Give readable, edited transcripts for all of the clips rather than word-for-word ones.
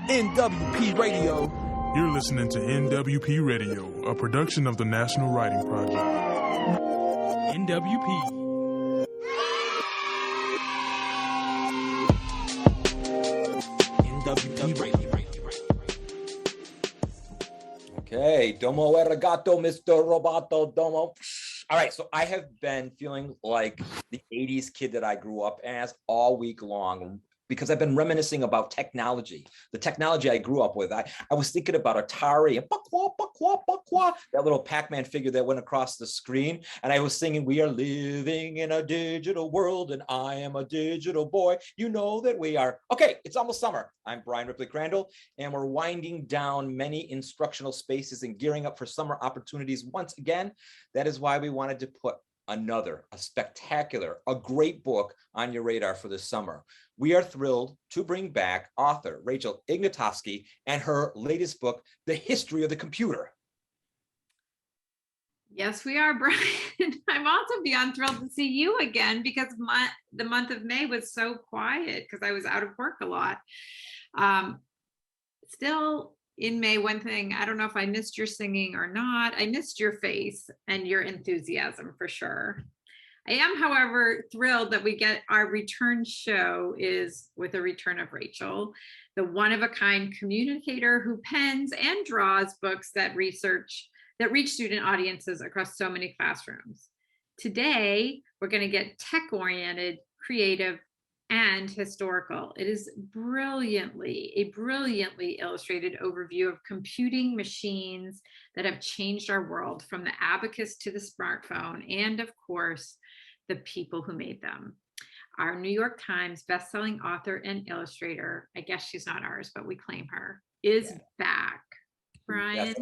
NWP Radio. You're listening to NWP Radio, a production of the National Writing Project. NWP. NWP Radio. Okay, domo arigato, Mr. Roboto, domo. All right, so I have been feeling like the 80s kid that I grew up as all week long, because I've been reminiscing about technology, the technology I grew up with. I was thinking about Atari and bakwa, bakwa, bakwa, that little Pac-Man figure that went across the screen. And I was singing, we are living in a digital world and I am a digital boy. You know that we are. Okay, it's almost summer. I'm Bryan Ripley Crandall, and we're winding down many instructional spaces and gearing up for summer opportunities once again. That is why we wanted to put a spectacular, a great book on your radar for this summer. We are thrilled to bring back author Rachel Ignatofsky and her latest book, The History of the Computer. Yes, we are, Brian. I'm also beyond thrilled to see you again, because the month of May was so quiet because I was out of work a lot. Still in May, one thing, I don't know if I missed your singing or not. I missed your face and your enthusiasm for sure. I am, however, thrilled that we get our return show is with a return of Rachel, the one-of-a-kind communicator who pens and draws books that reach student audiences across so many classrooms. Today, we're going to get tech-oriented, creative, and historical. It is a brilliantly illustrated overview of computing machines that have changed our world, from the abacus to the smartphone, and of course, the people who made them. Our New York Times bestselling author and illustrator, I guess she's not ours, but we claim her, is back. Brian? Yes.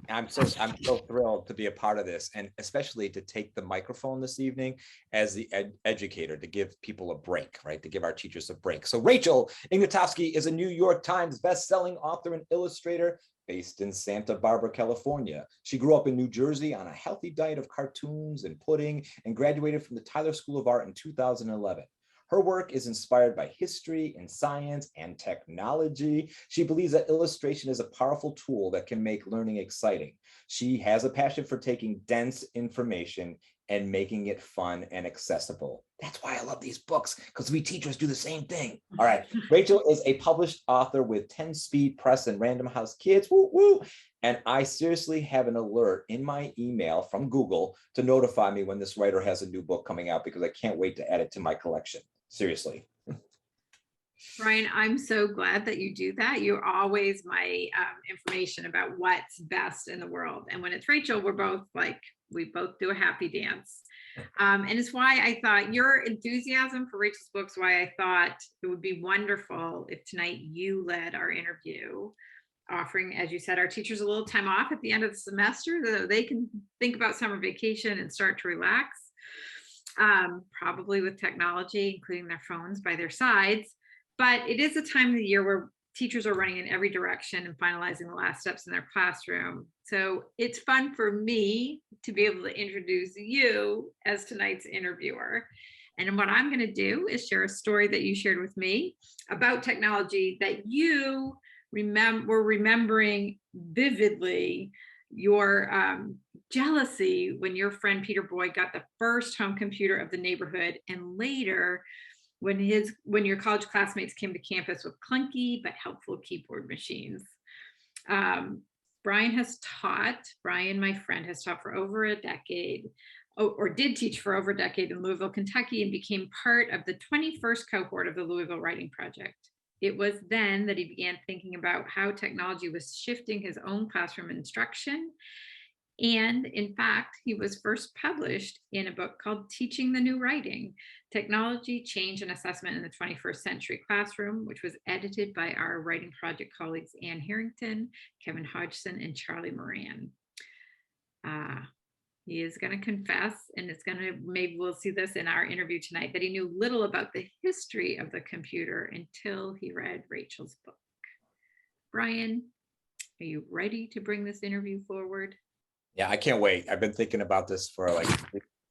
I'm so thrilled to be a part of this, and especially to take the microphone this evening as the educator, to give people a break, right? To give our teachers a break. So Rachel Ignatofsky is a New York Times best-selling author and illustrator based in Santa Barbara, California. She grew up in New Jersey on a healthy diet of cartoons and pudding, and graduated from the Tyler School of Art in 2011. Her work is inspired by history and science and technology. She believes that illustration is a powerful tool that can make learning exciting. She has a passion for taking dense information and making it fun and accessible. That's why I love these books, because we teachers do the same thing. All right, Rachel is a published author with 10 Speed Press and Random House Kids, woo woo. And I seriously have an alert in my email from Google to notify me when this writer has a new book coming out, because I can't wait to add it to my collection. Seriously. Brian, I'm so glad that you do that. You're always my information about what's best in the world. And when it's Rachel, we both do a happy dance. And it's why I thought your enthusiasm for Rachel's books, why I thought it would be wonderful if tonight you led our interview, offering, as you said, our teachers a little time off at the end of the semester so they can think about summer vacation and start to relax. Probably with technology, including their phones by their sides. But it is a time of the year where teachers are running in every direction and finalizing the last steps in their classroom. So it's fun for me to be able to introduce you as tonight's interviewer. And what I'm going to do is share a story that you shared with me about technology that you were remembering vividly, your jealousy when your friend Peter Boyd got the first home computer of the neighborhood, and later when your college classmates came to campus with clunky but helpful keyboard machines. Brian, my friend, has taught for over a decade, or did teach for over a decade in Louisville, Kentucky, and became part of the 21st cohort of the Louisville Writing Project. It was then that he began thinking about how technology was shifting his own classroom instruction. And in fact, he was first published in a book called Teaching the New Writing, Technology, Change, and Assessment in the 21st Century Classroom, which was edited by our writing project colleagues Anne Herington, Kevin Hodgson, and Charles Moran. He is going to confess, and maybe we'll see this in our interview tonight, that he knew little about the history of the computer until he read Rachel's book. Brian, are you ready to bring this interview forward? Yeah, I can't wait. I've been thinking about this for like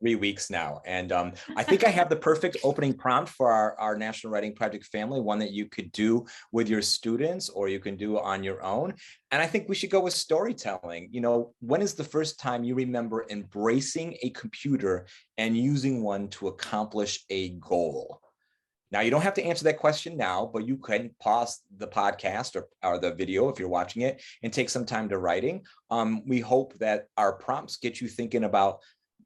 3 weeks now. And I think I have the perfect opening prompt for our National Writing Project family, one that you could do with your students or you can do on your own. And I think we should go with storytelling. You know, when is the first time you remember embracing a computer and using one to accomplish a goal? Now, you don't have to answer that question now, but you can pause the podcast or the video if you're watching it and take some time to writing. We hope that our prompts get you thinking about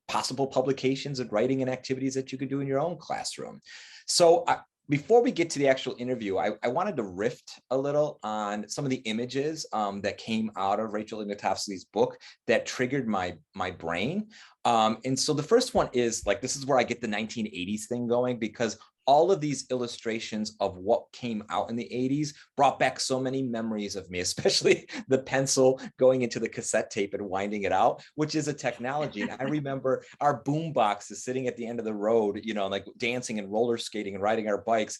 possible publications and writing and activities that you could do in your own classroom. So before we get to the actual interview, I wanted to riff a little on some of the images that came out of Rachel Ignatofsky's book that triggered my brain. And so the first one is like, this is where I get the 1980s thing going, because all of these illustrations of what came out in the 80s brought back so many memories of me, especially the pencil going into the cassette tape and winding it out, which is a technology. And I remember our boom boxes sitting at the end of the road, you know, like dancing and roller skating and riding our bikes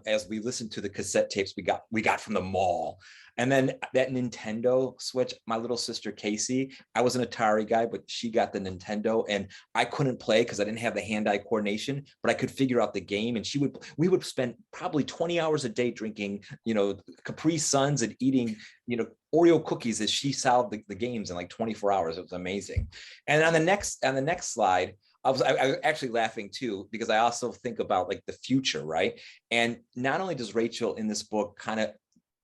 as we listened to the cassette tapes we got from the mall. And then that Nintendo Switch, my little sister Casey, I was an Atari guy, but she got the Nintendo and I couldn't play because I didn't have the hand-eye coordination, but I could figure out the game. And we would spend probably 20 hours a day drinking, you know, Capri Suns and eating, you know, Oreo cookies as she solved the games in like 24 hours. It was amazing. And on the next slide, I was actually laughing too, because I also think about like the future, right? And not only does Rachel in this book kind of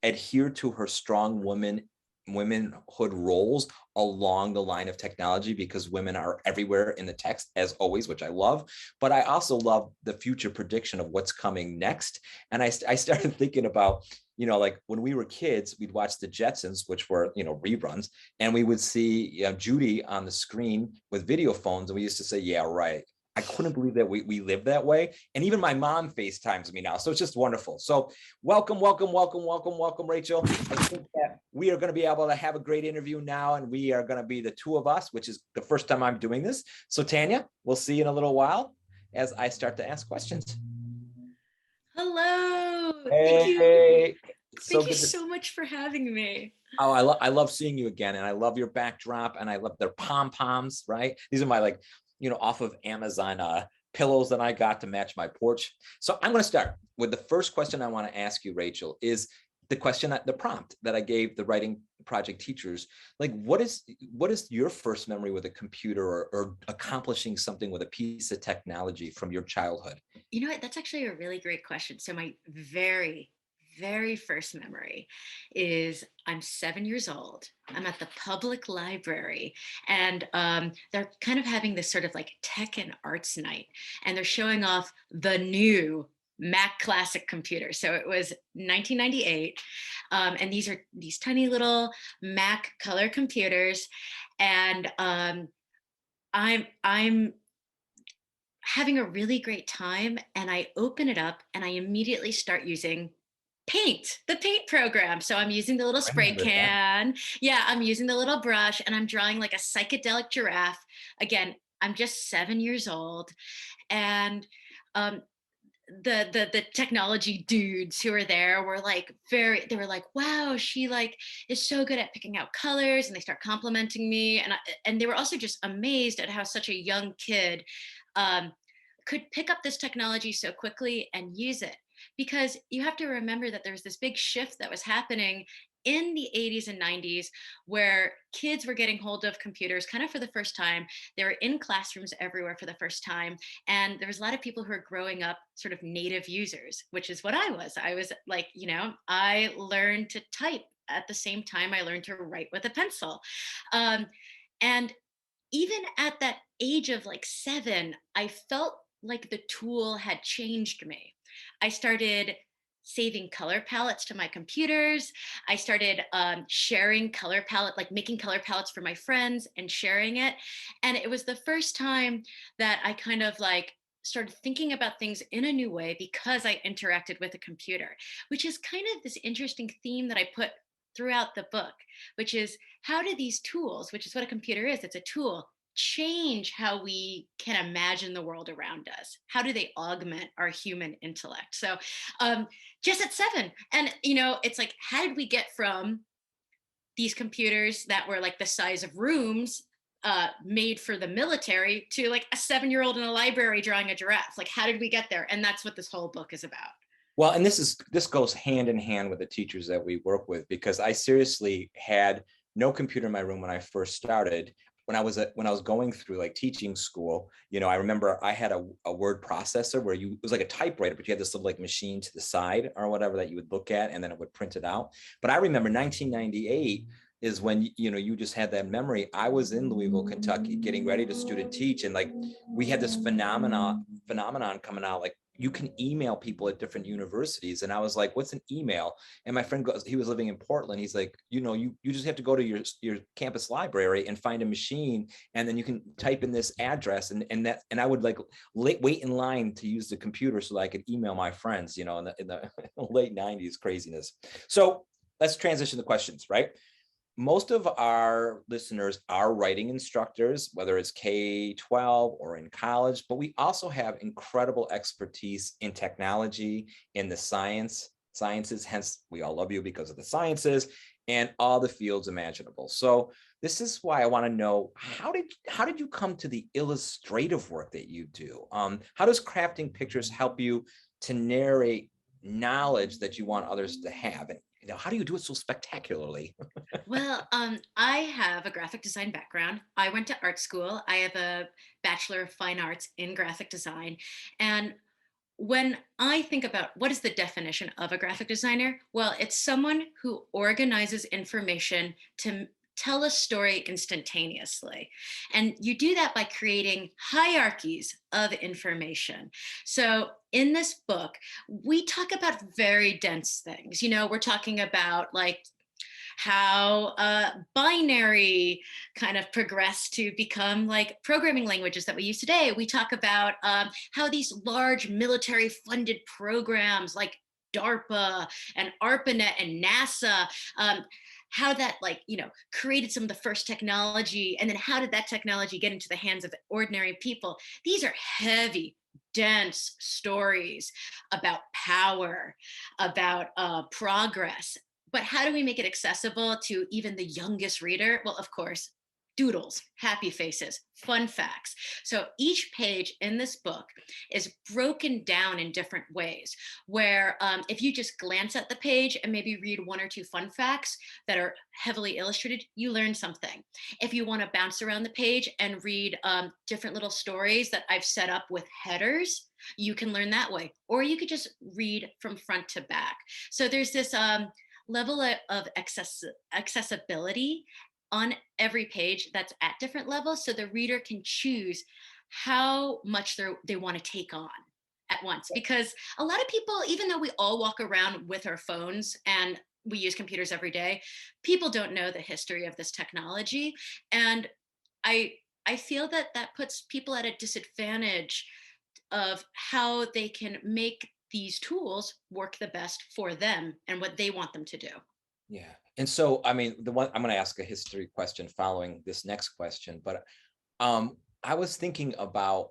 adhere to her strong womanhood roles along the line of technology, because women are everywhere in the text as always, which I love, but I also love the future prediction of what's coming next. And I started thinking about, you know, like when we were kids, we'd watch the Jetsons, which were, you know, reruns, and we would see Judy on the screen with video phones. And we used to say, yeah, right. I couldn't believe that we lived that way. And even my mom FaceTimes me now. So it's just wonderful. So welcome, Rachel. I think that we are going to be able to have a great interview now. And we are going to be the two of us, which is the first time I'm doing this. So Tanya, we'll see you in a little while as I start to ask questions. Hello. Hey. Thank you so much for having me. Oh, I love seeing you again. And I love your backdrop and I love their pom-poms, right? These are my like, you know, off of Amazon pillows that I got to match my porch. So I'm going to start with the first question I want to ask you, Rachel, is the prompt that I gave the writing project teachers. Like, what is your first memory with a computer or accomplishing something with a piece of technology from your childhood? You know what? That's actually a really great question. So my very first memory is I'm 7 years old. I'm at the public library and they're kind of having this sort of like tech and arts night. And they're showing off the new Mac Classic computer. So it was 1998. And these are these tiny little Mac color computers. And I'm having a really great time. And I open it up and I immediately start using Paint, the Paint program. So I'm using the little spray can. Yeah, I'm using the little brush and I'm drawing like a psychedelic giraffe. Again, I'm just 7 years old. And the technology dudes who were there were like they were like, wow, she like is so good at picking out colors, and they start complimenting me. And they were also just amazed at how such a young kid could pick up this technology so quickly and use it. Because you have to remember that there was this big shift that was happening in the 80s and 90s where kids were getting hold of computers kind of for the first time. They were in classrooms everywhere for the first time. And there was a lot of people who were growing up sort of native users, which is what I was. I was like, you know, I learned to type at the same time I learned to write with a pencil. And even at that age of like 7, I felt like the tool had changed me. I started saving color palettes to my computers. I started sharing color palette, like making color palettes for my friends and sharing it. And it was the first time that I kind of like started thinking about things in a new way because I interacted with a computer, which is kind of this interesting theme that I put throughout the book, which is how do these tools, which is what a computer is, it's a tool, change how we can imagine the world around us? How do they augment our human intellect? So just at 7, and you know, it's like, how did we get from these computers that were like the size of rooms made for the military to like a 7-year-old in a library drawing a giraffe. Like, how did we get there? And that's what this whole book is about. Well, and this goes hand in hand with the teachers that we work with, because I seriously had no computer in my room when I first started. When I was going through like teaching school, you know, I remember I had a word processor where it was like a typewriter, but you had this little like machine to the side or whatever that you would look at, and then it would print it out. But I remember 1998 is when, you know, you just had that memory. I was in Louisville, Kentucky, getting ready to student teach, and like we had this phenomenon coming out, like you can email people at different universities. And I was like, what's an email? And my friend goes, he was living in Portland. He's like, you know, you just have to go to your campus library and find a machine, and then you can type in this address, and I would like wait in line to use the computer so that I could email my friends, you know, in the late 90s craziness. So let's transition to questions, right? Most of our listeners are writing instructors, whether it's K-12 or in college, but we also have incredible expertise in technology, in the sciences, hence we all love you because of the sciences, and all the fields imaginable. So this is why I want to know, how did you come to the illustrative work that you do? How does crafting pictures help you to narrate knowledge that you want others to have? And you know, how do you do it so spectacularly? Well, I have a graphic design background. I went to art school. I have a Bachelor of Fine Arts in graphic design. And when I think about what is the definition of a graphic designer, well, it's someone who organizes information to tell a story instantaneously. And you do that by creating hierarchies of information. So in this book, we talk about very dense things. You know, we're talking about like how binary kind of progressed to become like programming languages that we use today. We talk about how these large military funded programs like DARPA and ARPANET and NASA, how that like, you know, created some of the first technology, and then how did that technology get into the hands of ordinary people? These are heavy, dense stories about power, about progress. But how do we make it accessible to even the youngest reader? Well, of course, doodles, happy faces, fun facts. So each page in this book is broken down in different ways, where if you just glance at the page and maybe read one or two fun facts that are heavily illustrated, you learn something. If you want to bounce around the page and read different little stories that I've set up with headers, you can learn that way. Or you could just read from front to back. So there's this level of accessibility on every page that's at different levels, so the reader can choose how much they want to take on at once. Because a lot of people, even though we all walk around with our phones and we use computers every day, people don't know the history of this technology. And I feel that puts people at a disadvantage of how they can make these tools work the best for them and what they want them to do. Yeah. And so, I mean, I'm going to ask a history question following this next question, but I was thinking about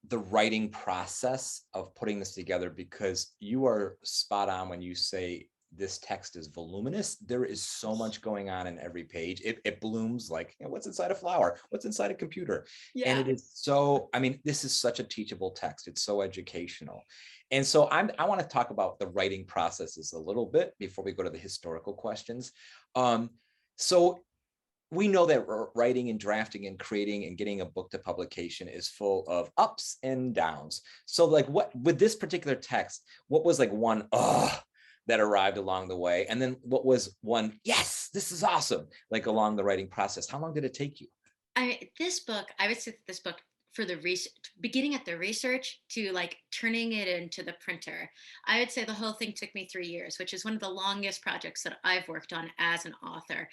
the writing process of putting this together, because you are spot on when you say this text is voluminous. There is so much going on in every page. It blooms like, you know, what's inside a flower, what's inside a computer. Yeah. And it is so, I mean, this is such a teachable text. It's so educational. And so I want to talk about the writing processes a little bit before we go to the historical questions. So we know that writing and drafting and creating and getting a book to publication is full of ups and downs. So like, what with this particular text, what was like one that arrived along the way? And then what was one, yes, this is awesome, like along the writing process? How long did it take you? I would say this book, for the beginning at the research to like turning it into the printer, I would say the whole thing took me 3 years, which is one of the longest projects that I've worked on as an author.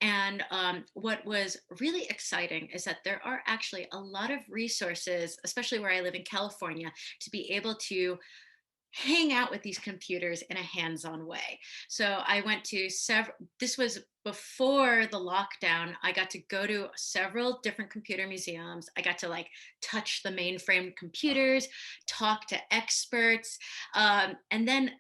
And what was really exciting is that there are actually a lot of resources, especially where I live in California, to be able to hang out with these computers in a hands-on way. So I went to this was before the lockdown. I got to go to several different computer museums. I got to like touch the mainframe computers, talk to experts. And then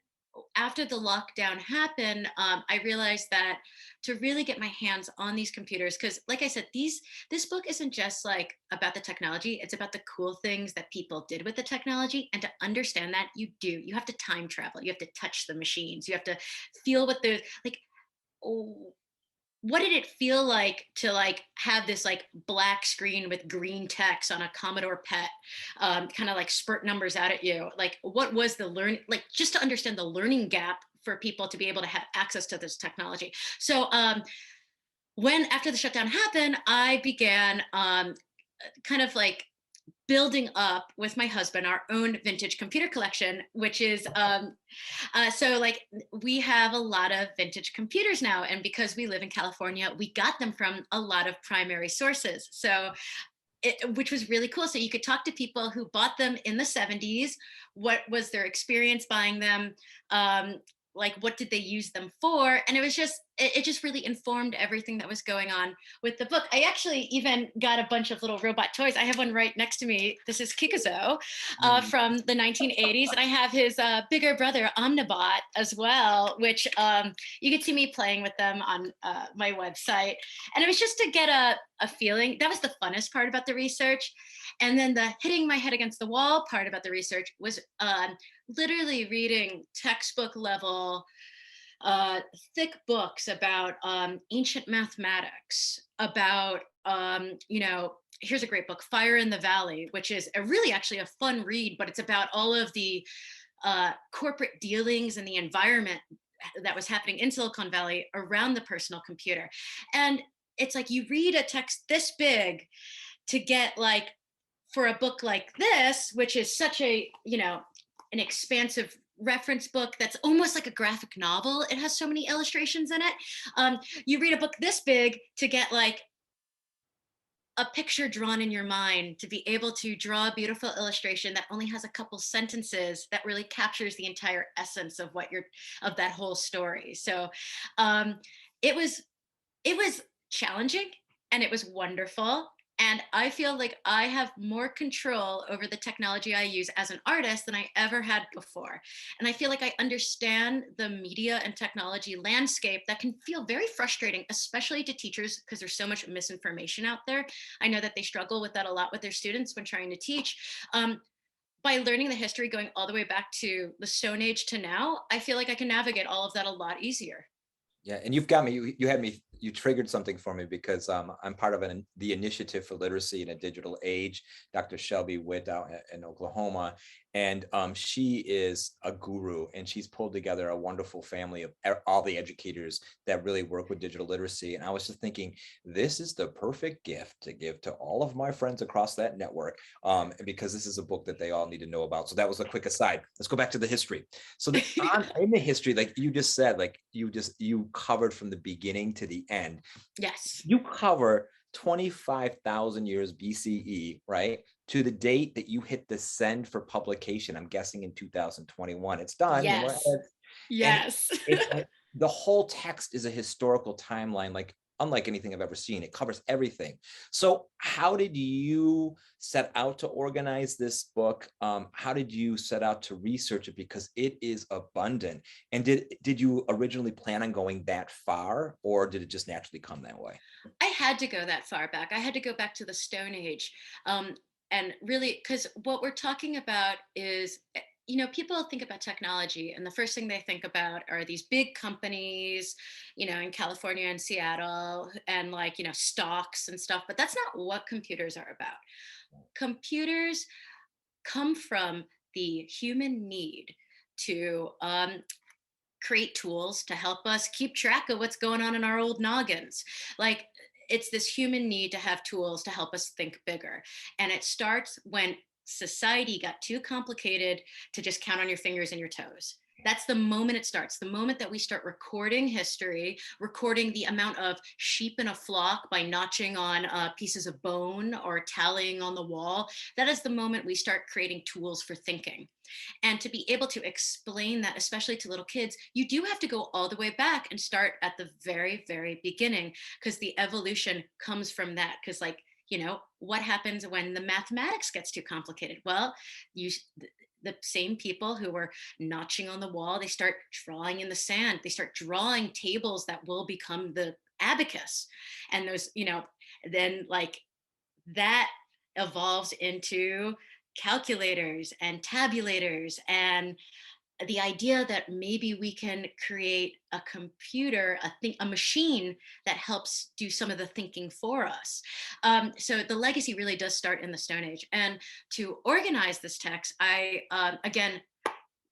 after the lockdown happened, I realized that to really get my hands on these computers, because like I said, this book isn't just like about the technology, it's about the cool things that people did with the technology. And to understand that, you have to time travel, you have to touch the machines, you have to feel what the like, oh, what did it feel like to like have this like black screen with green text on a Commodore PET, kind of like spurt numbers out at you? Like, what was the learn, like just to understand the learning gap for people to be able to have access to this technology. So when after the shutdown happened, I began kind of like building up with my husband our own vintage computer collection, which is so like we have a lot of vintage computers now, and because we live in California, we got them from a lot of primary sources. So which was really cool. So you could talk to people who bought them in the 70s. What was their experience buying them? Like, what did they use them for? And it was just, it just really informed everything that was going on with the book. I actually even got a bunch of little robot toys. I have one right next to me. This is Kikazo from the 1980s. And I have his bigger brother, Omnibot, as well, which you could see me playing with them on my website. And it was just to get a feeling. That was the funnest part about the research. And then the hitting my head against the wall part about the research was literally reading textbook level thick books about ancient mathematics, about here's a great book, Fire in the Valley, which is really actually a fun read, but it's about all of the corporate dealings and the environment that was happening in Silicon Valley around the personal computer. And it's like you read a text this big to get like, for a book like this, which is such a, an expansive reference book that's almost like a graphic novel. It has so many illustrations in it. You read a book this big to get like a picture drawn in your mind, to be able to draw a beautiful illustration that only has a couple sentences that really captures the entire essence of of that whole story. So it was challenging and it was wonderful. And I feel like I have more control over the technology I use as an artist than I ever had before. And I feel like I understand the media and technology landscape that can feel very frustrating, especially to teachers, because there's so much misinformation out there. I know that they struggle with that a lot with their students when trying to teach. By learning the history going all the way back to the Stone Age to now, I feel like I can navigate all of that a lot easier. Yeah, and you've got me, you triggered something for me, because I'm part of the Initiative for Literacy in a Digital Age, Dr. Shelby Witt out in Oklahoma. And she is a guru, and she's pulled together a wonderful family of all the educators that really work with digital literacy. And I was just thinking, this is the perfect gift to give to all of my friends across that network, because this is a book that they all need to know about. So that was a quick aside. Let's go back to the history. So in the history, like you just said, like you covered from the beginning to the end. Yes. You cover 25,000 years BCE, right? To the date that you hit the send for publication. I'm guessing in 2021. It's done. Yes. Yes. The whole text is a historical timeline, like unlike anything I've ever seen. It covers everything. So how did you set out to organize this book? How did you set out to research it? Because it is abundant. And did you originally plan on going that far, or did it just naturally come that way? I had to go that far back. I had to go back to the Stone Age. And really, because what we're talking about is, people think about technology and the first thing they think about are these big companies, in California and Seattle, and like, stocks and stuff, but that's not what computers are about. Computers come from the human need to create tools to help us keep track of what's going on in our old noggins. Like, it's this human need to have tools to help us think bigger. And it starts when society got too complicated to just count on your fingers and your toes. That's the moment it starts. The moment that we start recording history, recording the amount of sheep in a flock by notching on pieces of bone or tallying on the wall, that is the moment we start creating tools for thinking. And to be able to explain that, especially to little kids, you do have to go all the way back and start at the very, very beginning, because the evolution comes from that. Because what happens when the mathematics gets too complicated? Well, the same people who were notching on the wall, they start drawing in the sand. They start drawing tables that will become the abacus. And those, then like that evolves into calculators and tabulators, and the idea that maybe we can create a computer, a machine that helps do some of the thinking for us. So the legacy really does start in the Stone Age. And to organize this text, again,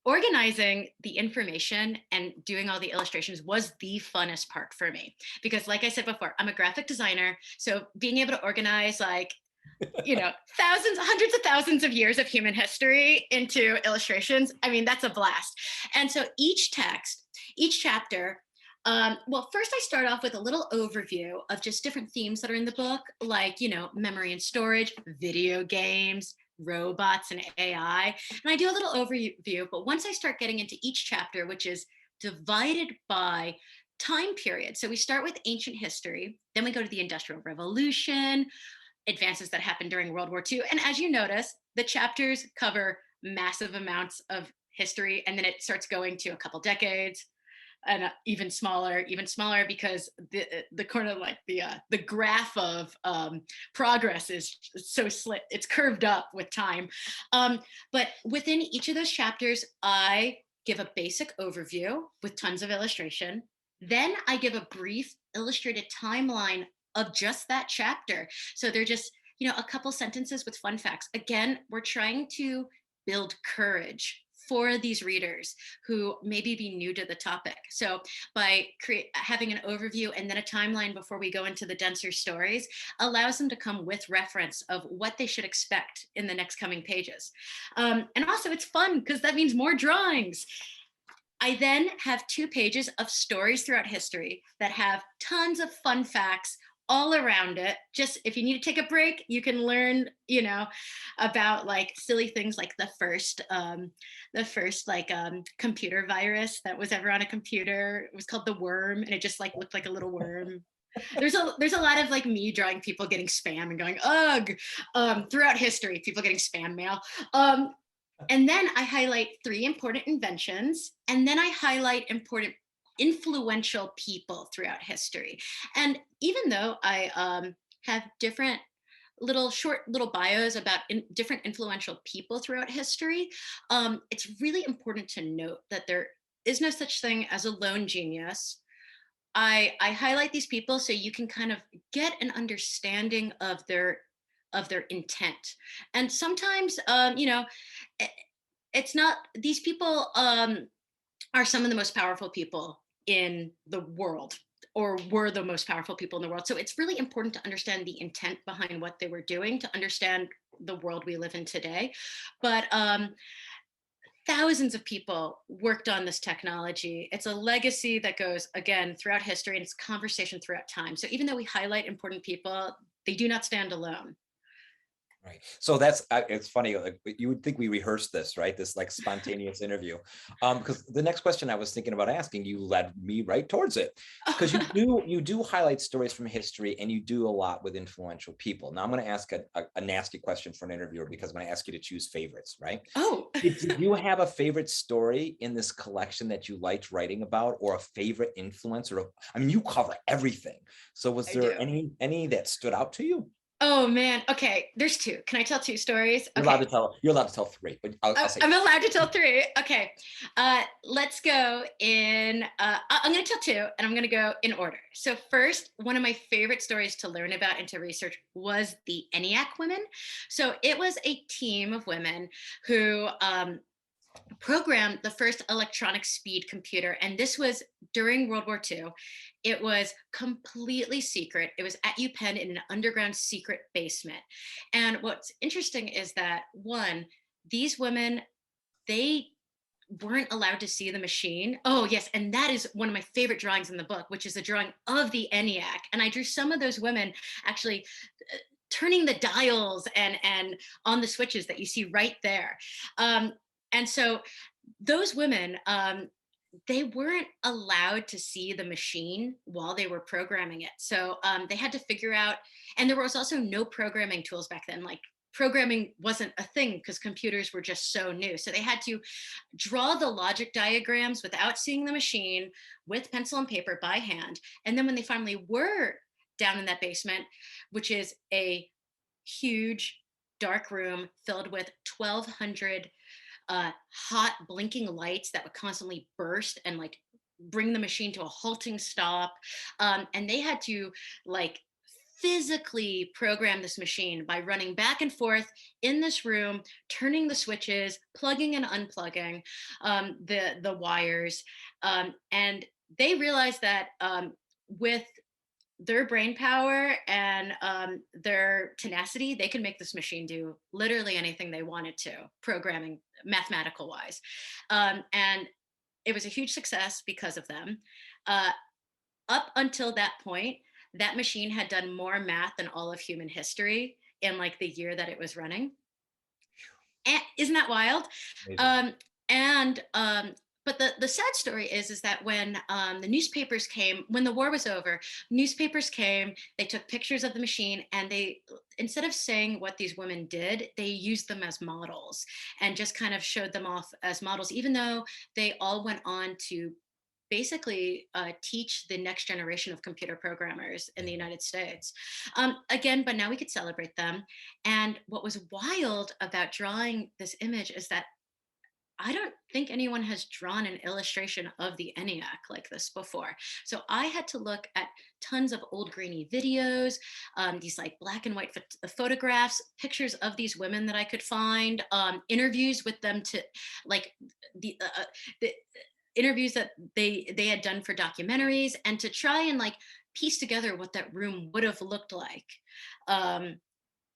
organizing the information and doing all the illustrations was the funnest part for me. Because like I said before, I'm a graphic designer. So being able to organize thousands, hundreds of thousands of years of human history into illustrations, I mean, that's a blast. And so each chapter, well, first I start off with a little overview of just different themes that are in the book, like, memory and storage, video games, robots, and AI. And I do a little overview, but once I start getting into each chapter, which is divided by time period. So we start with ancient history, then we go to the Industrial Revolution, advances that happened during World War II. And as you notice, the chapters cover massive amounts of history, and then it starts going to a couple decades, and even smaller, because the corner, like the graph of progress is so slit, it's curved up with time. But within each of those chapters, I give a basic overview with tons of illustration. Then I give a brief illustrated timeline of just that chapter. So they're just, a couple sentences with fun facts. Again, we're trying to build courage for these readers who maybe be new to the topic. So by having an overview and then a timeline before we go into the denser stories allows them to come with reference of what they should expect in the next coming pages. And also it's fun because that means more drawings. I then have 2 pages of stories throughout history that have tons of fun facts all around it. Just if you need to take a break, you can learn, about like silly things like the first computer virus that was ever on a computer. It was called the worm, and it just like looked like a little worm. There's a lot of like me drawing people getting spam and going ugh throughout history, people getting spam mail. And then I highlight 3 important inventions, and then I highlight important influential people throughout history. And even though I have different short little bios about different influential people throughout history, it's really important to note that there is no such thing as a lone genius. I highlight these people so you can kind of get an understanding of their intent. And sometimes, it's not, these people are some of the most powerful people in the world, or were the most powerful people in the world. So it's really important to understand the intent behind what they were doing to understand the world we live in today. But thousands of people worked on this technology. It's a legacy that goes, again, throughout history, and it's conversation throughout time. So even though we highlight important people, they do not stand alone. Right. So it's funny, like you would think we rehearsed this, right? This like spontaneous interview. Because the next question I was thinking about asking, you led me right towards it. Because you do highlight stories from history, and you do a lot with influential people. Now I'm going to ask a nasty question for an interviewer, because I'm going to ask you to choose favorites, right? Oh. Did you have a favorite story in this collection that you liked writing about, or a favorite influence? I mean, you cover everything. So was there any that stood out to you? Oh man. Okay. There's 2. Can I tell 2 stories? You're allowed to tell 3, but I'll say I'm allowed to tell 3. Okay. Let's go in, I'm going to tell 2, and I'm going to go in order. So first, one of my favorite stories to learn about and to research was the ENIAC women. So it was a team of women who programmed the first electronic speed computer. And this was during World War II. It was completely secret. It was at UPenn in an underground secret basement. And what's interesting is that, one, these women, they weren't allowed to see the machine. Oh yes, and that is one of my favorite drawings in the book, which is a drawing of the ENIAC. And I drew some of those women actually turning the dials and on the switches that you see right there. And so those women, they weren't allowed to see the machine while they were programming it. So they had to figure out, and there was also no programming tools back then, like programming wasn't a thing because computers were just so new. So they had to draw the logic diagrams without seeing the machine with pencil and paper by hand. And then when they finally were down in that basement, which is a huge dark room filled with 1,200 hot blinking lights that would constantly burst and like bring the machine to a halting stop. And they had to like physically program this machine by running back and forth in this room, turning the switches, plugging and unplugging the wires. And they realized that with their brain power and their tenacity, they could make this machine do literally anything they wanted to, programming, mathematical wise. And it was a huge success because of them. Up until that point, that machine had done more math than all of human history in like the year that it was running. And isn't that wild? But the sad story is that when the newspapers came, when the war was over, newspapers came, they took pictures of the machine, and they, instead of saying what these women did, they used them as models and just kind of showed them off as models, even though they all went on to basically teach the next generation of computer programmers in the United States. Again, but now we could celebrate them. And what was wild about drawing this image is that I don't think anyone has drawn an illustration of the ENIAC like this before. So I had to look at tons of old grainy videos, these like black and white photographs, pictures of these women that I could find, interviews with them to like the interviews that they had done for documentaries, and to try and like piece together what that room would have looked like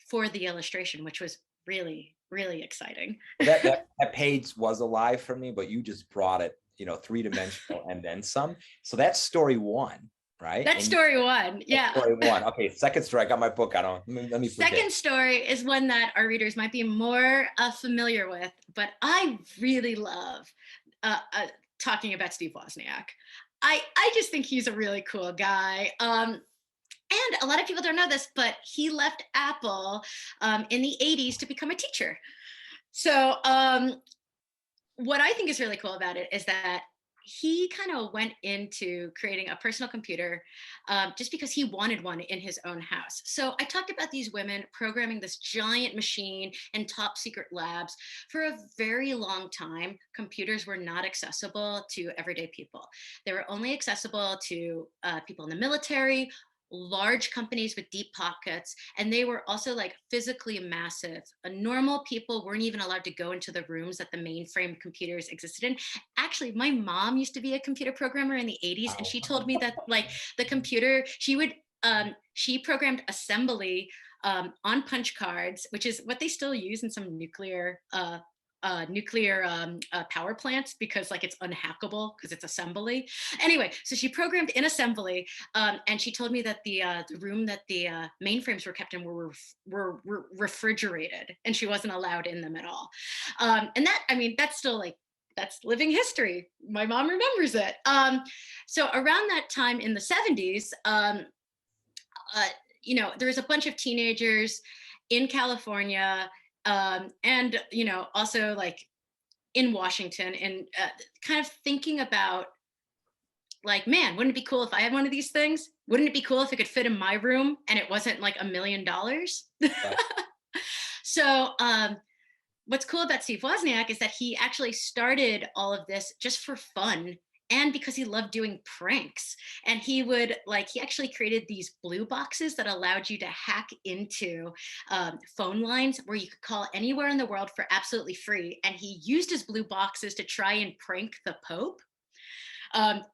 for the illustration, which was really, really exciting. that page was alive for me, but you just brought it, you know, three-dimensional and then some. So that's story one, right? That's story one. Yeah. Story one. Okay. Second story. I got my book. Let me Second story is one that our readers might be more familiar with, but I really love talking about Steve Wozniak. I just think he's a really cool guy. And a lot of people don't know this, but he left Apple in the 80s to become a teacher. So what I think is really cool about it is that he kind of went into creating a personal computer just because he wanted one in his own house. So I talked about these women programming this giant machine in top secret labs. For a very long time, computers were not accessible to everyday people. They were only accessible to people in the military, large companies with deep pockets, and they were also like physically massive. Normal people weren't even allowed to go into the rooms that the mainframe computers existed in. Actually, my mom used to be a computer programmer in the 80s, and she told me that like the computer, she programmed assembly on punch cards, which is what they still use in some nuclear power plants, because like it's unhackable because it's assembly. Anyway, so she programmed in assembly, and she told me that the room that the mainframes were kept in were refrigerated, and she wasn't allowed in them at all. And that, I mean, that's still like, that's living history. My mom remembers it. So around that time in the 70s, you know, there was a bunch of teenagers in California, and, you know, also like in Washington, and kind of thinking about like, man, wouldn't it be cool if I had one of these things? Wouldn't it be cool if it could fit in my room and it wasn't like $1 million? Yeah. So what's cool about Steve Wozniak is that he actually started all of this just for fun, and because he loved doing pranks. And he would like, he actually created these blue boxes that allowed you to hack into phone lines where you could call anywhere in the world for absolutely free. And he used his blue boxes to try and prank the Pope.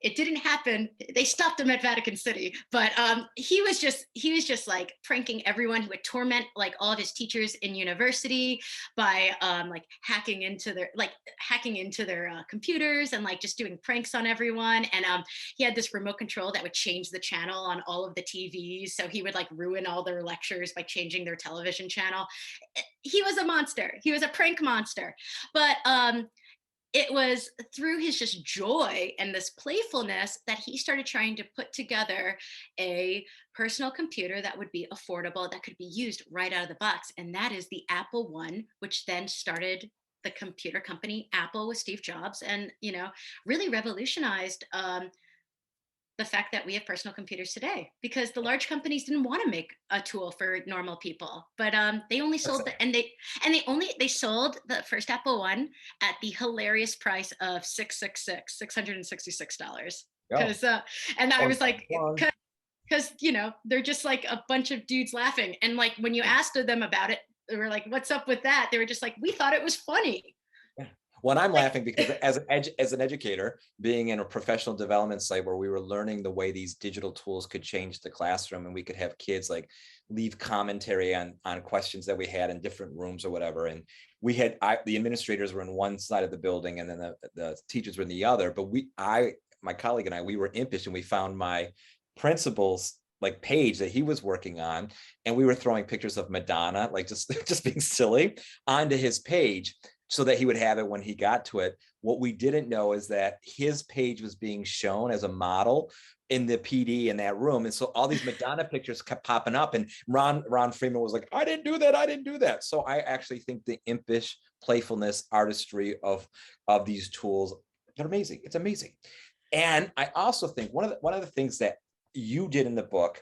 It didn't happen. They stopped him at Vatican City, but he was just like pranking everyone. He would torment like all of his teachers in university by like hacking into their computers and like just doing pranks on everyone. And he had this remote control that would change the channel on all of the TVs. So he would like ruin all their lectures by changing their television channel. He was a monster. He was a prank monster. But it was through his just joy and this playfulness that he started trying to put together a personal computer that would be affordable, that could be used right out of the box. And that is the Apple I, which then started the computer company Apple with Steve Jobs, and really revolutionized the fact that we have personal computers today, because the large companies didn't want to make a tool for normal people, but they only sold they sold the first Apple I at the hilarious price of $666. Because and I was like, because they're just like a bunch of dudes laughing, and like when you asked them about it, they were like, what's up with that? They were just like, we thought it was funny. Well, I'm laughing because as an educator, being in a professional development site where we were learning the way these digital tools could change the classroom, and we could have kids like leave commentary on questions that we had in different rooms or whatever. And we had the administrators were in one side of the building, and then the teachers were in the other. But my colleague and I, we were impish, and we found my principal's like page that he was working on, and we were throwing pictures of Madonna, like just being silly, onto his page, so that he would have it when he got to it. What we didn't know is that his page was being shown as a model in the PD in that room. And so all these Madonna pictures kept popping up, and Ron Freeman was like, I didn't do that. So I actually think the impish playfulness, artistry of these tools, they're amazing. It's amazing. And I also think one of the things that you did in the book,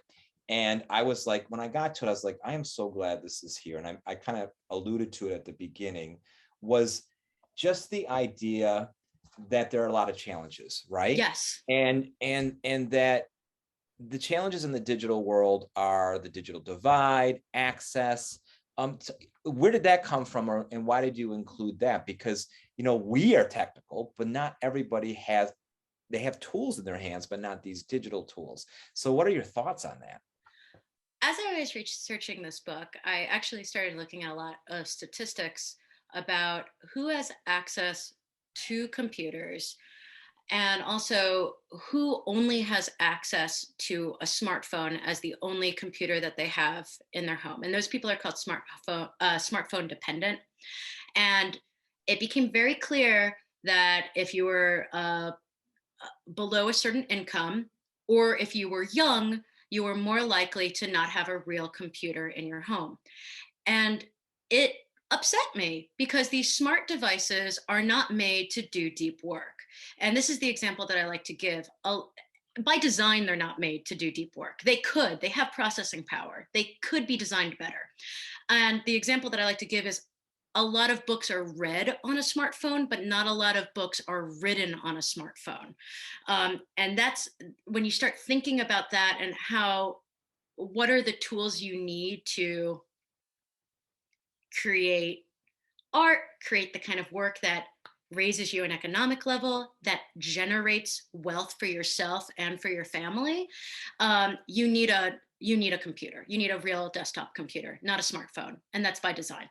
and I was like, when I got to it, I was like, I am so glad this is here. And I kind of alluded to it at the beginning, was just the idea that there are a lot of challenges, right? Yes. And that the challenges in the digital world are the digital divide, access. Where did that come from, and why did you include that? Because we are technical, but not everybody they have tools in their hands, but not these digital tools. So what are your thoughts on that? As I was researching this book, I actually started looking at a lot of statistics about who has access to computers, and also who only has access to a smartphone as the only computer that they have in their home. And those people are called smartphone dependent. And it became very clear that if you were below a certain income, or if you were young, you were more likely to not have a real computer in your home. And it upset me, because these smart devices are not made to do deep work. And this is the example that I like to give. By design, they're not made to do deep work. They have processing power. They could be designed better. And the example that I like to give is, a lot of books are read on a smartphone, but not a lot of books are written on a smartphone. And that's when you start thinking about that, and what are the tools you need to create art, create the kind of work that raises you an economic level, that generates wealth for yourself and for your family. You need a computer. You need a real desktop computer, not a smartphone. And that's by design.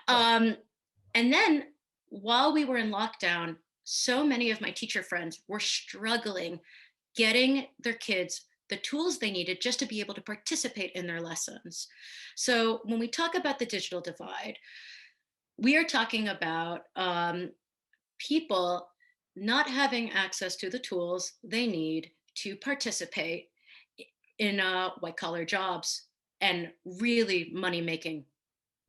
And then while we were in lockdown, so many of my teacher friends were struggling getting their kids the tools they needed just to be able to participate in their lessons. So when we talk about the digital divide, we are talking about people not having access to the tools they need to participate in white collar jobs and really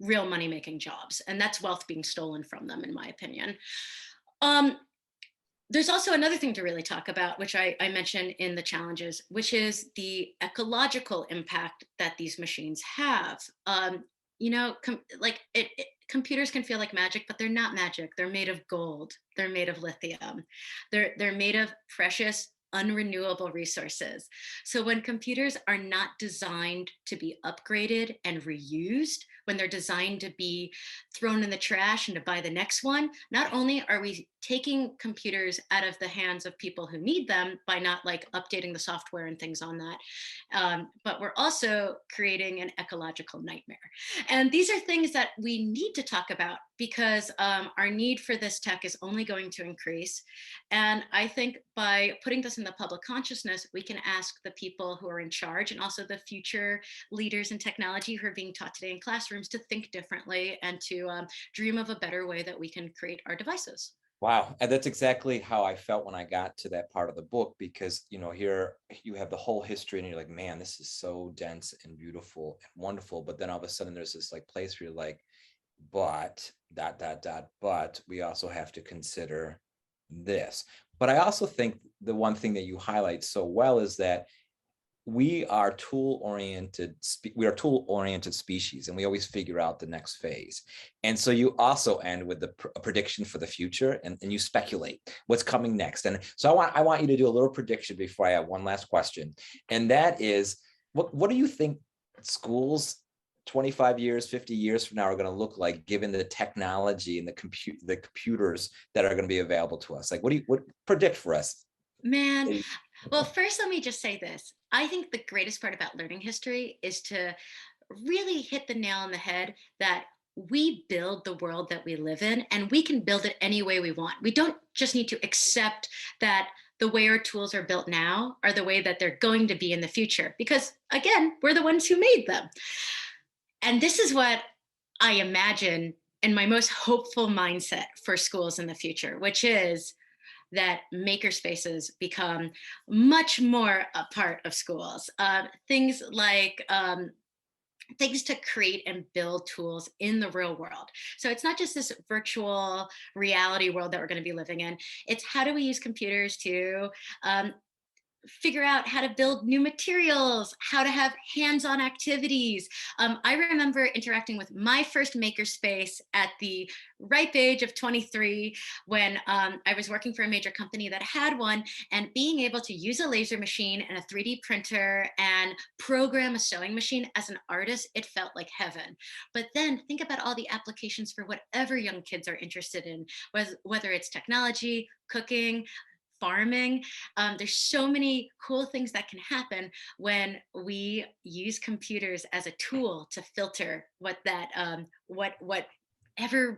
real money making jobs. And that's wealth being stolen from them, in my opinion. There's also another thing to really talk about, which I mentioned in the challenges, which is the ecological impact that these machines have. Computers can feel like magic, but they're not magic. They're made of gold. They're made of lithium. They're made of precious, unrenewable resources. So when computers are not designed to be upgraded and reused, when they're designed to be thrown in the trash and to buy the next one, not only are we taking computers out of the hands of people who need them by not like updating the software and things on that, but we're also creating an ecological nightmare. And these are things that we need to talk about, because our need for this tech is only going to increase. And I think by putting this in the public consciousness, we can ask the people who are in charge, and also the future leaders in technology who are being taught today in classrooms, to think differently and to dream of a better way that we can create our devices. Wow. And that's exactly how I felt when I got to that part of the book, because, here you have the whole history and you're like, man, this is so dense and beautiful and wonderful. But then all of a sudden there's this like place where you're like, but but we also have to consider this. But I also think the one thing that you highlight so well is that we are tool-oriented species, and we always figure out the next phase. And so you also end with a prediction for the future, and you speculate what's coming next. And so I want you to do a little prediction before I have one last question. And that is, what do you think schools 25 years, 50 years from now are going to look like, given the technology and the computers that are going to be available to us? Like, what predict for us? Man, well, first, let me just say this. I think the greatest part about learning history is to really hit the nail on the head that we build the world that we live in, and we can build it any way we want. We don't just need to accept that the way our tools are built now are the way that they're going to be in the future, because again, we're the ones who made them. And this is what I imagine in my most hopeful mindset for schools in the future, which is that maker spaces become much more a part of schools. Things like things to create and build tools in the real world. So it's not just this virtual reality world that we're going to be living in. It's how do we use computers to figure out how to build new materials, how to have hands-on activities. I remember interacting with my first makerspace at the ripe age of 23 when I was working for a major company that had one, and being able to use a laser machine and a 3D printer and program a sewing machine as an artist, it felt like heaven. But then think about all the applications for whatever young kids are interested in, whether it's technology, cooking, farming. There's so many cool things that can happen when we use computers as a tool to filter whatever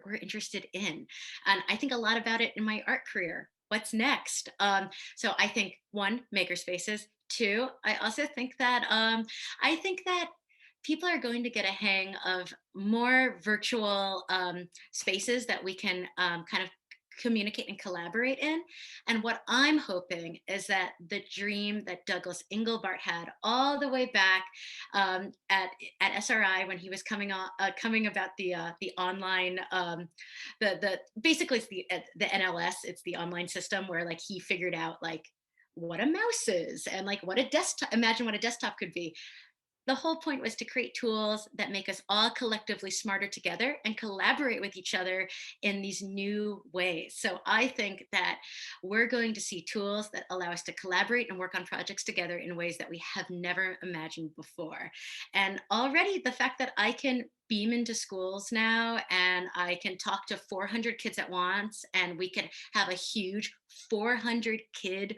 we're interested in. And I think a lot about it in my art career. What's next? So I think one, maker spaces. Two, I also think that people are going to get a hang of more virtual spaces that we can kind of communicate and collaborate in. And what I'm hoping is that the dream that Douglas Engelbart had all the way back at SRI, when he was coming about the online the basically it's the NLS, it's the online system where like he figured out like what a mouse is and like what a desktop, imagine what a desktop could be. The whole point was to create tools that make us all collectively smarter together and collaborate with each other in these new ways. So I think that we're going to see tools that allow us to collaborate and work on projects together in ways that we have never imagined before. And already the fact that I can beam into schools now and I can talk to 400 kids at once, and we can have a huge 400 kid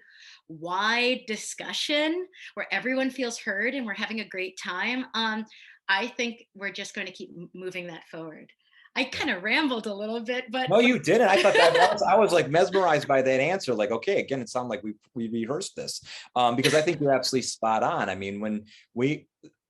wide discussion where everyone feels heard and we're having a great time. I think we're just going to keep moving that forward. I kind of rambled a little bit, but no, you didn't. I thought that I was like mesmerized by that answer. Like, okay, again, it sounded like we rehearsed this, because I think you're absolutely spot on. I mean, when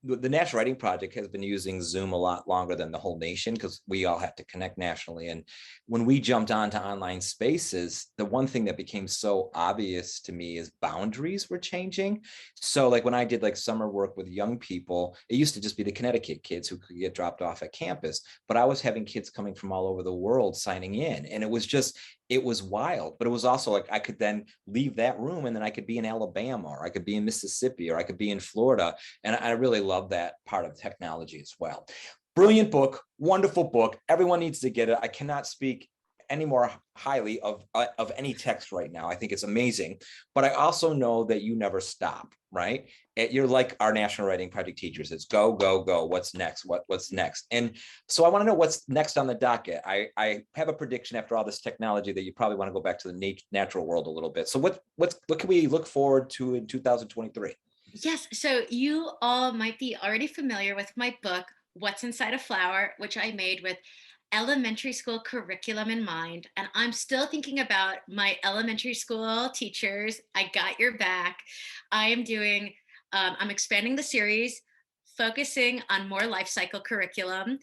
the National Writing Project has been using Zoom a lot longer than the whole nation, because we all have to connect nationally. And when we jumped onto online spaces, the one thing that became so obvious to me is boundaries were changing. So like when I did like summer work with young people, it used to just be the Connecticut kids who could get dropped off at campus, but I was having kids coming from all over the world signing in. And it was wild, but it was also like I could then leave that room and then I could be in Alabama, or I could be in Mississippi, or I could be in Florida. And I really love that part of technology as well. Brilliant book, wonderful book. Everyone needs to get it. I cannot speak any more highly of any text right now. I think it's amazing, but I also know that you never stop, right? You're like our National Writing Project teachers. It's go, go, go. What's next? What's next? And so I want to know what's next on the docket. I have a prediction after all this technology that you probably want to go back to the natural world a little bit. So what can we look forward to in 2023? yes, so you all might be already familiar with my book, What's Inside a Flower, which I made with elementary school curriculum in mind. And I'm still thinking about my elementary school teachers. I got your back. I'm expanding the series focusing on more life cycle curriculum.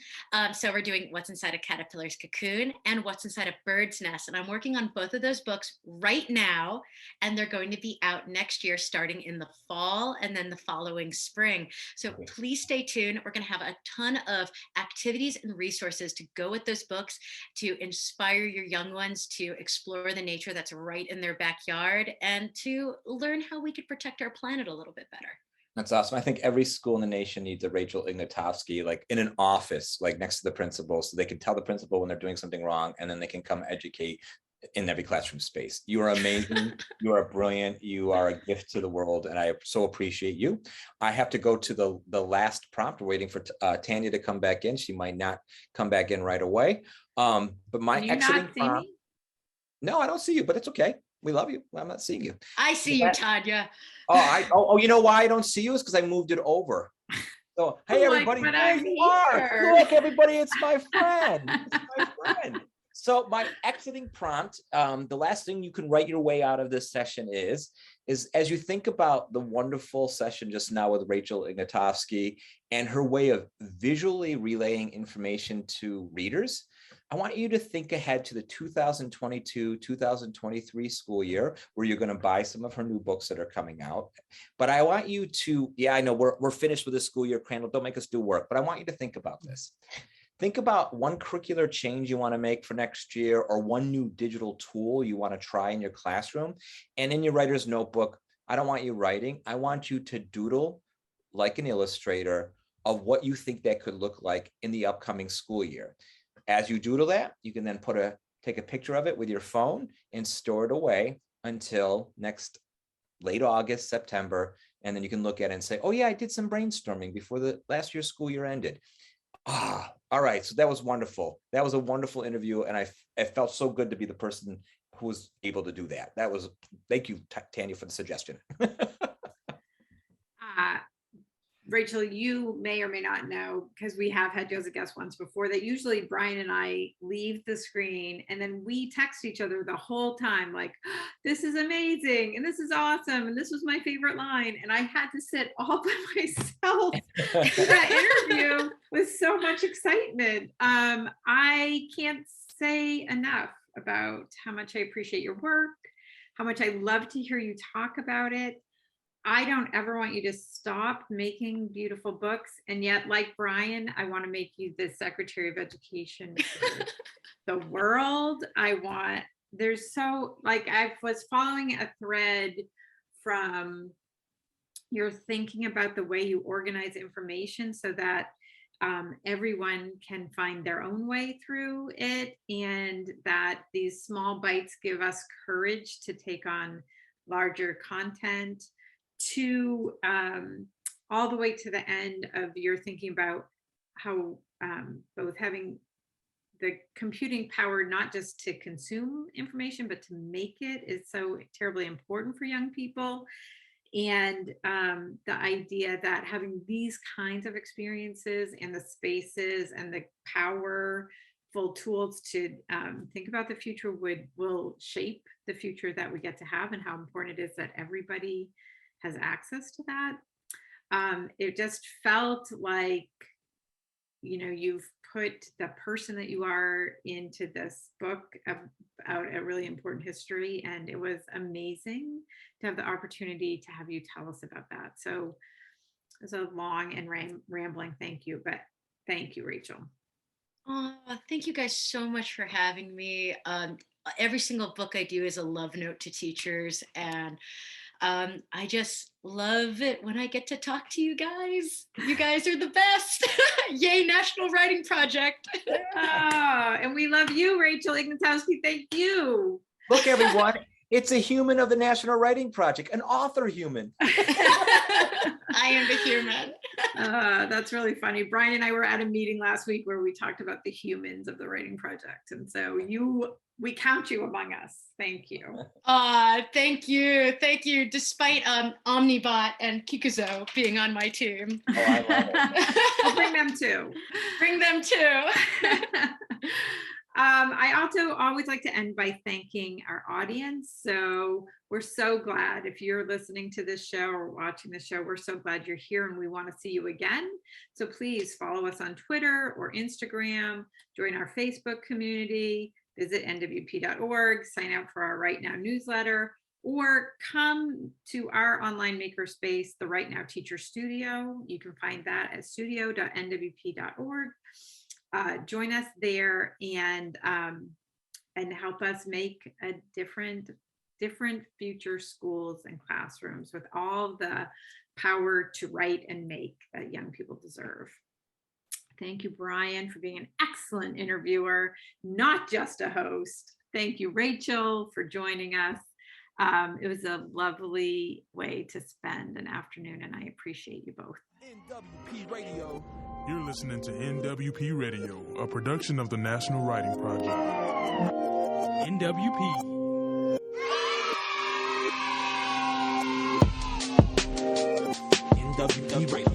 So we're doing What's Inside a Caterpillar's Cocoon and What's Inside a Bird's Nest. And I'm working on both of those books right now. And they're going to be out next year, starting in the fall and then the following spring. So please stay tuned. We're going to have a ton of activities and resources to go with those books to inspire your young ones to explore the nature that's right in their backyard and to learn how we could protect our planet a little bit better. That's awesome. I think every school in the nation needs a Rachel Ignatofsky, like in an office, like next to the principal, so they can tell the principal when they're doing something wrong, and then they can come educate in every classroom space. You are amazing. You are brilliant. You are a gift to the world, and I so appreciate you. I have to go to the last prompt. We're waiting for Tanya to come back in. She might not come back in right away. But my exiting prompt. No, I don't see you, but it's okay. We love you. I'm not seeing you. I see you, Tanya. Oh, you know why I don't see you is because I moved it over. So, hey, everybody, there you are. Look, everybody, it's my friend. It's my friend. So my exiting prompt, the last thing you can write your way out of this session is as you think about the wonderful session just now with Rachel Ignatofsky and her way of visually relaying information to readers, I want you to think ahead to the 2022-2023 school year where you're going to buy some of her new books that are coming out. But I want you to, I know we're finished with the school year, Crandall, don't make us do work, but I want you to think about this. Think about one curricular change you want to make for next year or one new digital tool you want to try in your classroom. And in your writer's notebook, I don't want you writing. I want you to doodle like an illustrator of what you think that could look like in the upcoming school year. As you doodle that, you can then take a picture of it with your phone and store it away until next late August, September. And then you can look at it and say, oh yeah, I did some brainstorming before the last year's school year ended. All right. So that was wonderful. That was a wonderful interview. And it felt so good to be the person who was able to do that. Thank you, Tanya, for the suggestion. Rachel, you may or may not know, because we have had you as a guest once before, that usually Bryan and I leave the screen and then we text each other the whole time, like, this is amazing, and this is awesome, and this was my favorite line. And I had to sit all by myself through that interview with so much excitement. I can't say enough about how much I appreciate your work, how much I love to hear you talk about it. I don't ever want you to stop making beautiful books. And yet, like Bryan, I want to make you the Secretary of Education for the world. I was following a thread from you're thinking about the way you organize information so that everyone can find their own way through it, and that these small bites give us courage to take on larger content, to all the way to the end of your thinking about how both having the computing power, not just to consume information, but to make it, is so terribly important for young people. And the idea that having these kinds of experiences and the spaces and the powerful tools to think about the future will shape the future that we get to have, and how important it is that everybody has access to that. It just felt like, you've put the person that you are into this book about a really important history, and it was amazing to have the opportunity to have you tell us about that. So it's a long and rambling thank you, but thank you, Rachel. Oh, thank you guys so much for having me. Every single book I do is a love note to teachers, and I just love it when I get to talk to you guys. You guys are the best. Yay, National Writing Project. And we love you, Rachel Ignatofsky. Thank you. Look, everyone, it's a human of the National Writing Project, an author human. I am the human. That's really funny. Bryan and I were at a meeting last week where we talked about the humans of the Writing Project. And so we count you among us. Thank you. Thank you. Thank you. Despite Omnibot and Kikuzo being on my team. Oh, I love it. I'll bring them too. Bring them too. I also always like to end by thanking our audience. So we're so glad if you're listening to this show or watching the show, we're so glad you're here and we want to see you again. So please follow us on Twitter or Instagram, join our Facebook community, visit nwp.org, sign up for our Right Now newsletter, or come to our online makerspace, the Right Now Teacher Studio. You can find that at studio.nwp.org. Join us there and help us make a different future schools and classrooms with all the power to write and make that young people deserve. Thank you, Bryan, for being an excellent interviewer, not just a host. Thank you, Rachel, for joining us. It was a lovely way to spend an afternoon, and I appreciate you both. NWP Radio. You're listening to NWP Radio, a production of the National Writing Project. NWP. NWP Radio.